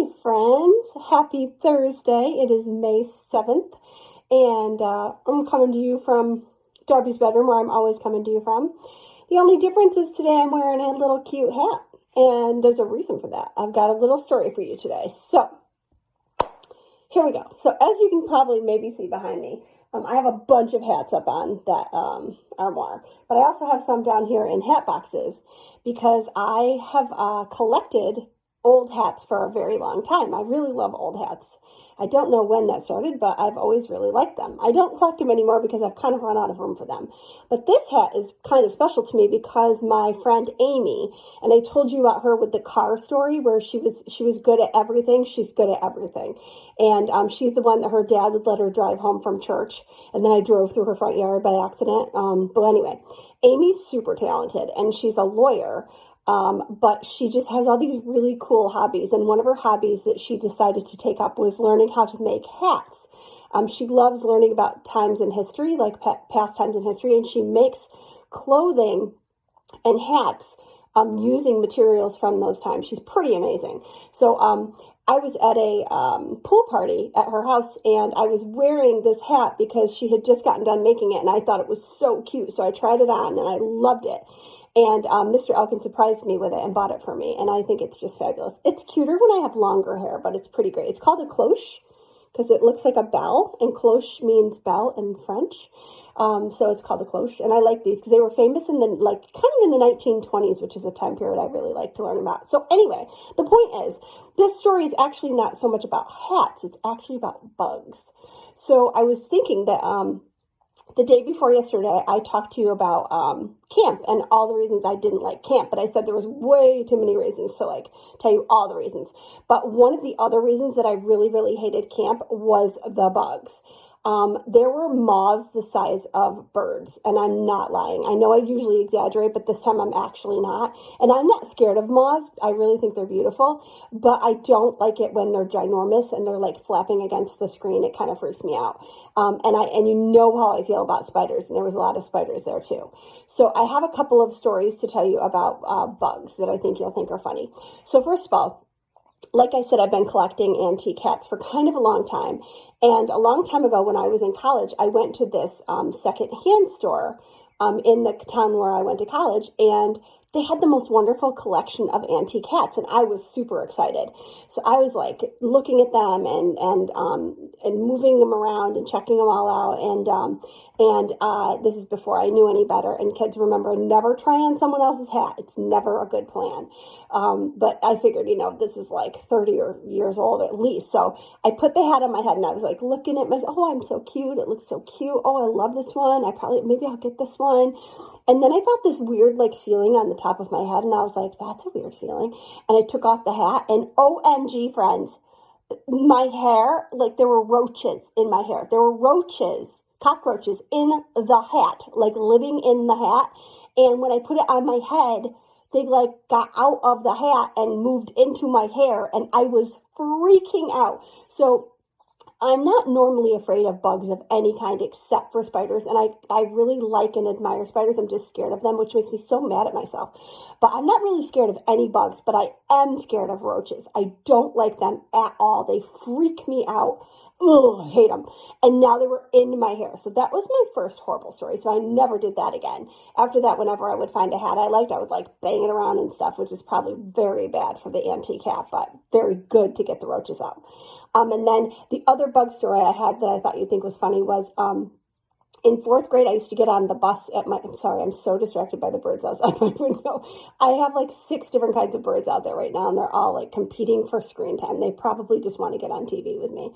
friends. Happy Thursday. It is May 7th, and I'm coming to you from Darby's bedroom, where I'm always coming to you from. The only difference is today I'm wearing a little cute hat, and there's a reason for that. I've got a little story for you today. So, here we go. So, as you can probably maybe see behind me, I have a bunch of hats up on that armoire, but I also have some down here in hat boxes because I have collected old hats for a very long time. I really love old hats. I don't know when that started, but I've always really liked them. I don't collect them anymore because I've kind of run out of room for them. But this hat is kind of special to me because my friend Amy, and I told you about her with the car story where she was good at everything. She's good at everything. And she's the one that her dad would let her drive home from church. And then I drove through her front yard by accident. But anyway, Amy's super talented and she's a lawyer. But she just has all these really cool hobbies. And one of her hobbies that she decided to take up was learning how to make hats. She loves learning about times in history, like past times in history, and she makes clothing and hats using materials from those times. She's pretty amazing. So I was at a pool party at her house, and I was wearing this hat because she had just gotten done making it, and I thought it was so cute. So I tried it on, and I loved it. And Mr. Elkin surprised me with it and bought it for me. And I think it's just fabulous. It's cuter when I have longer hair, but it's pretty great. It's called a cloche because it looks like a bell. And cloche means bell in French. So it's called a cloche. And I like these because they were famous in the, kind of in the 1920s, which is a time period I really like to learn about. So anyway, the point is, this story is actually not so much about hats. It's actually about bugs. So I was thinking that the day before yesterday, I talked to you about camp and all the reasons I didn't like camp. But I said there was way too many reasons to tell you all the reasons. But one of the other reasons that I really, really hated camp was the bugs. There were moths the size of birds, and I'm not lying. I know I usually exaggerate, but this time I'm actually not. And I'm not scared of moths. I really think they're beautiful, but I don't like it when they're ginormous and they're flapping against the screen. It kind of freaks me out. And you know how I feel about spiders, and there was a lot of spiders there too. So I have a couple of stories to tell you about bugs that I think you'll think are funny. So first of all, like I said, I've been collecting antique hats for kind of a long time. And a long time ago when I was in college, I went to this second-hand store in the town where I went to college, and they had the most wonderful collection of antique hats, and I was super excited. So I was looking at them and moving them around and checking them all out. And this is before I knew any better. And kids, remember, never try on someone else's hat. It's never a good plan. But I figured, this is 30 years old at least. So I put the hat on my head and I was looking at myself. Oh, I'm so cute. It looks so cute. Oh, I love this one. Maybe I'll get this one. And then I felt this weird feeling on the top of my head. And I was like, that's a weird feeling. And I took off the hat and OMG, friends, my hair, there were roaches in my hair. There were roaches, cockroaches in the hat, living in the hat. And when I put it on my head, they got out of the hat and moved into my hair, and I was freaking out. So I'm not normally afraid of bugs of any kind except for spiders, and I really like and admire spiders. I'm just scared of them, which makes me so mad at myself. But I'm not really scared of any bugs, but I am scared of roaches. I don't like them at all. They freak me out. Ugh, I hate them. And now they were in my hair. So that was my first horrible story. So I never did that again. After that, whenever I would find a hat I liked, I would bang it around and stuff, which is probably very bad for the antique hat, but very good to get the roaches out. And then the other bug story I had that I thought you'd think was funny was in fourth grade, I used to get on the bus I'm sorry, I'm so distracted by the birds outside my window. I have 6 different kinds of birds out there right now, and they're all competing for screen time. They probably just want to get on TV with me.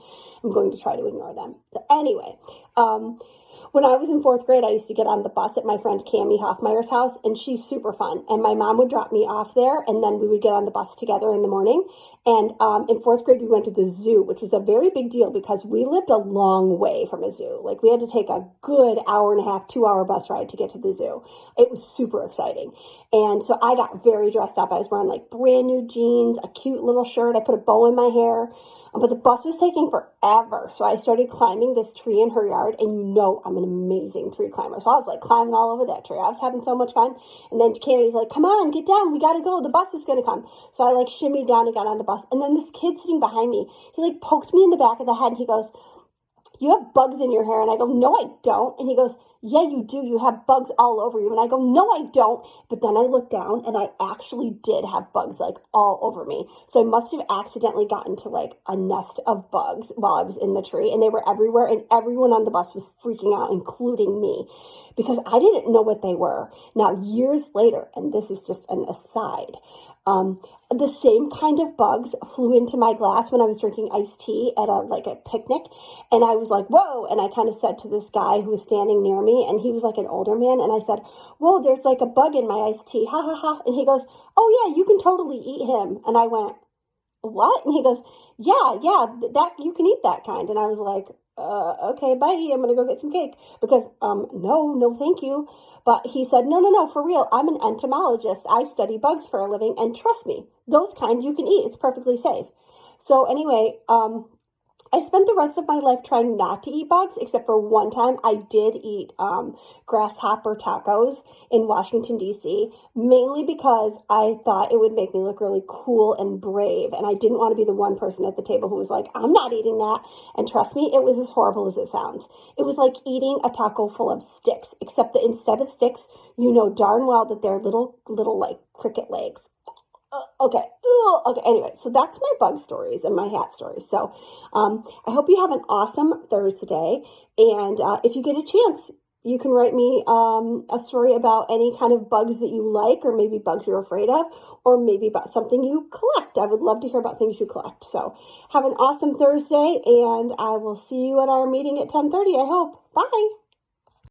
I'm going to try to ignore them. So anyway, when I was in fourth grade, I used to get on the bus at my friend Cammie Hoffmeyer's house, and she's super fun. And my mom would drop me off there, and then we would get on the bus together in the morning. And in fourth grade, we went to the zoo, which was a very big deal because we lived a long way from a zoo. We had to take a good hour and a half, 2-hour bus ride to get to the zoo. It was super exciting. And so I got very dressed up. I was wearing brand new jeans, a cute little shirt. I put a bow in my hair. But the bus was taking forever. So I started climbing this tree in her yard. And you know I'm an amazing tree climber. So I was like climbing all over that tree. I was having so much fun. And then Cammy's like, come on, get down. We got to go. The bus is going to come. So I like shimmied down and got on the bus. And then this kid sitting behind me, he like poked me in the back of the head. And he goes, you have bugs in your hair. And I go, no, I don't. And he goes, yeah, you do. You have bugs all over you. And I go, no, I don't. But then I looked down and I actually did have bugs like all over me. So I must have accidentally gotten to like a nest of bugs while I was in the tree, and they were everywhere, and everyone on the bus was freaking out, including me, because I didn't know what they were. Now, years later, and this is just an aside, the same kind of bugs flew into my glass when I was drinking iced tea at a picnic. And I was like, whoa. And I kind of said to this guy who was standing near me, and he was like an older man. And I said, whoa, there's like a bug in my iced tea. Ha ha ha. And he goes, oh yeah, you can totally eat him. And I went, what? And he goes, yeah, that you can eat that kind. And I was like, okay, bye. I'm going to go get some cake because, no, thank you. But he said, no, for real. I'm an entomologist. I study bugs for a living. And trust me, those kind you can eat. It's perfectly safe. So anyway, I spent the rest of my life trying not to eat bugs, except for one time I did eat grasshopper tacos in Washington, D.C., mainly because I thought it would make me look really cool and brave, and I didn't want to be the one person at the table who was like, I'm not eating that. And trust me, it was as horrible as it sounds. It was like eating a taco full of sticks, except that instead of sticks, you know darn well that they're little like cricket legs. Okay. Anyway, so that's my bug stories and my hat stories. So I hope you have an awesome Thursday. And if you get a chance, you can write me a story about any kind of bugs that you like, or maybe bugs you're afraid of, or maybe about something you collect. I would love to hear about things you collect. So have an awesome Thursday, and I will see you at our meeting at 10:30, I hope. Bye.